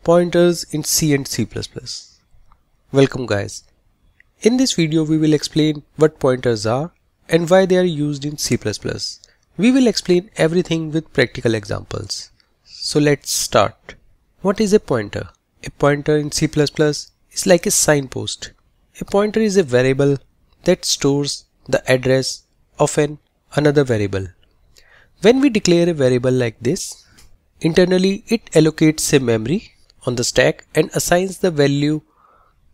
Pointers in C and C++. Welcome guys. In this video we will explain what pointers are and why they are used in C++. We will explain everything with practical examples. So let's start. What is a pointer? A pointer in C++ is like a signpost. A pointer is a variable that stores the address of another variable. When we declare a variable like this, internally it allocates a memory on the stack and assigns the value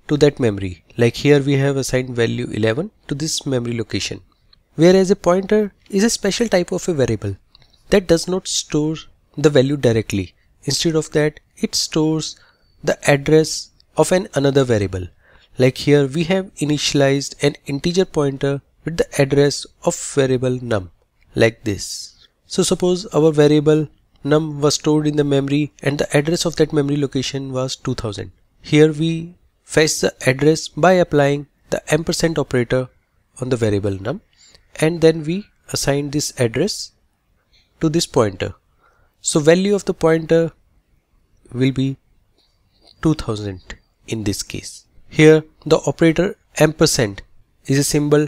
to that memory. Like here we have assigned value 11 to this memory location. Whereas a pointer is a special type of a variable that does not store the value directly. Instead of that, it stores the address of another variable. Like here we have initialized an integer pointer with the address of variable num, like this. So suppose our variable num was stored in the memory and the address of that memory location was 2000. Here we fetch the address by applying the ampersand operator on the variable num, and then we assign this address to this pointer. So value of the pointer will be 2000 in this case. Here the operator ampersand is a symbol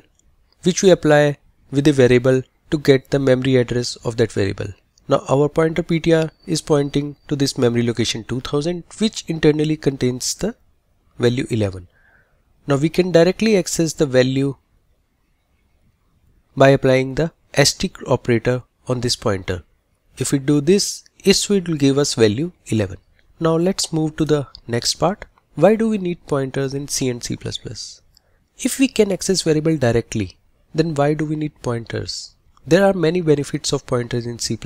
which we apply with a variable to get the memory address of that variable. Now our pointer ptr is pointing to this memory location 2000, which internally contains the value 11. Now we can directly access the value by applying the asterisk operator on this pointer. If we do this, it will give us value 11. Now let's move to the next part. Why do we need pointers in C and C++? If we can access variable directly, then why do we need pointers? There are many benefits of pointers in C++.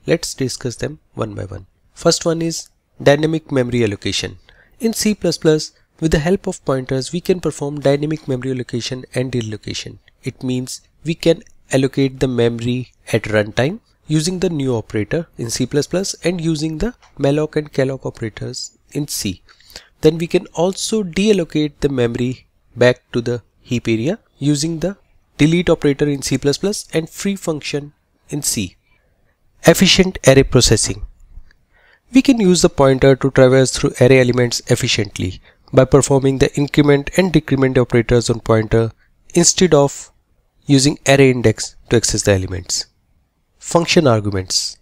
Let's discuss them one by one. First one is dynamic memory allocation. In C++, with the help of pointers, we can perform dynamic memory allocation and deallocation. It means we can allocate the memory at runtime using the new operator in C++ and using the malloc and calloc operators in C. Then we can also deallocate the memory back to the heap area using the delete operator in C++ and free function in C. Efficient array processing. We can use the pointer to traverse through array elements efficiently by performing the increment and decrement operators on pointer instead of using array index to access the elements. Function arguments.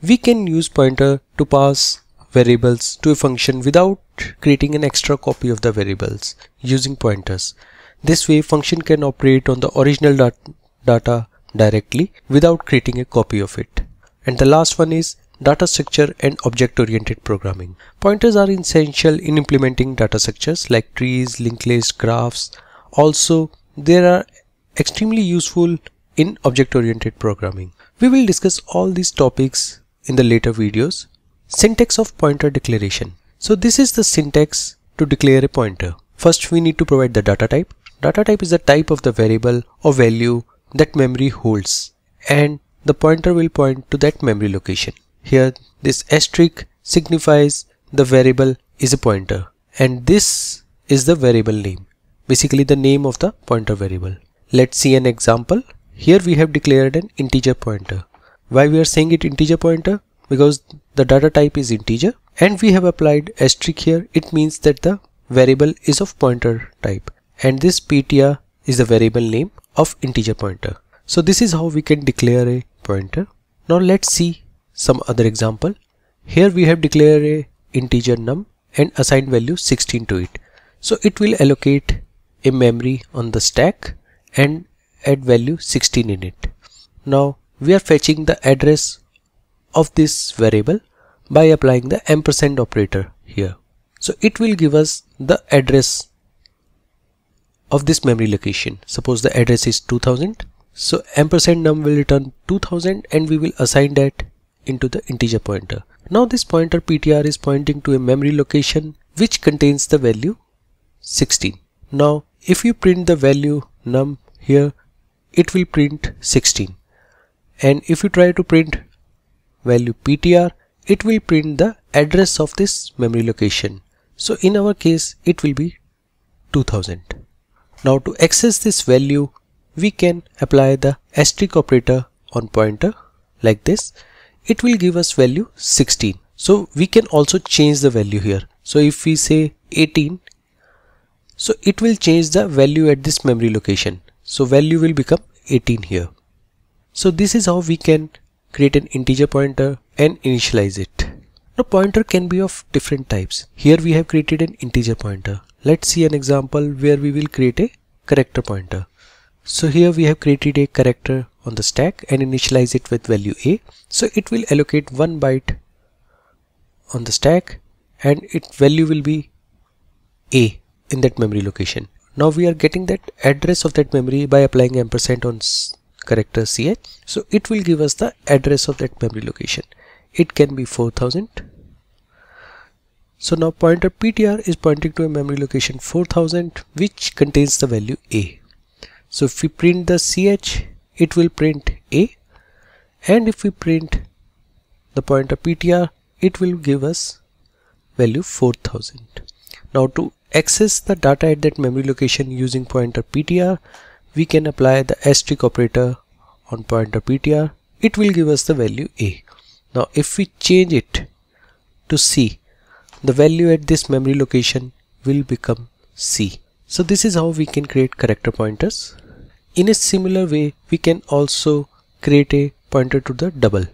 We can use pointer to pass variables to a function without creating an extra copy of the variables using pointers. This way function can operate on the original data directly without creating a copy of it. And the last one is data structure and object-oriented programming. Pointers are essential in implementing data structures like trees, linked list, graphs. Also, they are extremely useful in object-oriented programming. We will discuss all these topics in the later videos. Syntax of pointer declaration. So this is the syntax to declare a pointer. First we need to provide the data type. Data type is the type of the variable or value that memory holds, and the pointer will point to that memory location. Here this asterisk signifies the variable is a pointer, and this is the variable name, basically the name of the pointer variable. Let's see an example. Here we have declared an integer pointer. Why we are saying it integer pointer? Because the data type is integer and we have applied asterisk here. It means that the variable is of pointer type, and this ptr is the variable name of integer pointer. So this is how we can declare a pointer. Now let's see some other example. Here we have declared a integer num and assigned value 16 to it. So it will allocate a memory on the stack and add value 16 in it. Now we are fetching the address of this variable by applying the ampersand operator here. So it will give us the address of this memory location. Suppose the address is 2000. So ampersand num will return 2000 and we will assign that into the integer pointer. Now this pointer ptr is pointing to a memory location which contains the value 16. Now if you print the value num here, it will print 16. And if you try to print value ptr, it will print the address of this memory location. So in our case it will be 2000. Now to access this value, we can apply the asterisk operator on pointer like this. It will give us value 16. So we can also change the value here. So if we say 18, so it will change the value at this memory location. So value will become 18 here. So this is how we can create an integer pointer and initialize it. Now pointer can be of different types. Here we have created an integer pointer. Let's see an example where we will create a character pointer. So here we have created a character on the stack and initialize it with value a. So it will allocate 1 byte on the stack and its value will be a in that memory location. Now we are getting that address of that memory by applying ampersand on character ch. So it will give us the address of that memory location. It can be 4000. So now pointer ptr is pointing to a memory location 4000 which contains the value a. So if we print the ch, it will print a, and if we print the pointer ptr, it will give us value 4000. Now to access the data at that memory location using pointer ptr, we can apply the asterisk operator on pointer ptr. It will give us the value a. Now if we change it to c, the value at this memory location will become c. So this is how we can create character pointers. In a similar way, we can also create a pointer to the double.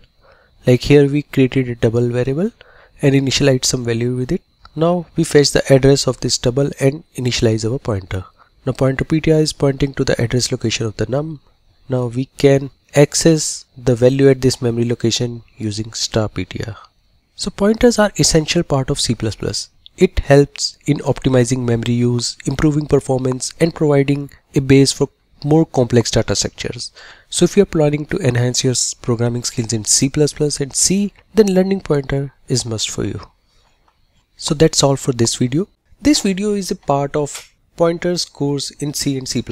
Like here we created a double variable and initialize some value with it. Now we fetch the address of this double and initialize our pointer. Now pointer ptr is pointing to the address location of the num. Now we can access the value at this memory location using *ptr. So pointers are essential part of C++. It helps in optimizing memory use, improving performance, and providing a base for more complex data structures. So if you are planning to enhance your programming skills in C++ and C, then learning pointer is must for you. So that's all for this video. This video is a part of pointers course in C and C++.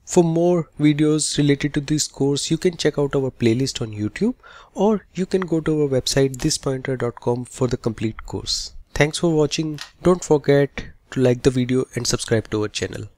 For more videos related to this course, you can check out our playlist on YouTube, or you can go to our website thispointer.com for the complete course. Thanks for watching. Don't forget to like the video and subscribe to our channel.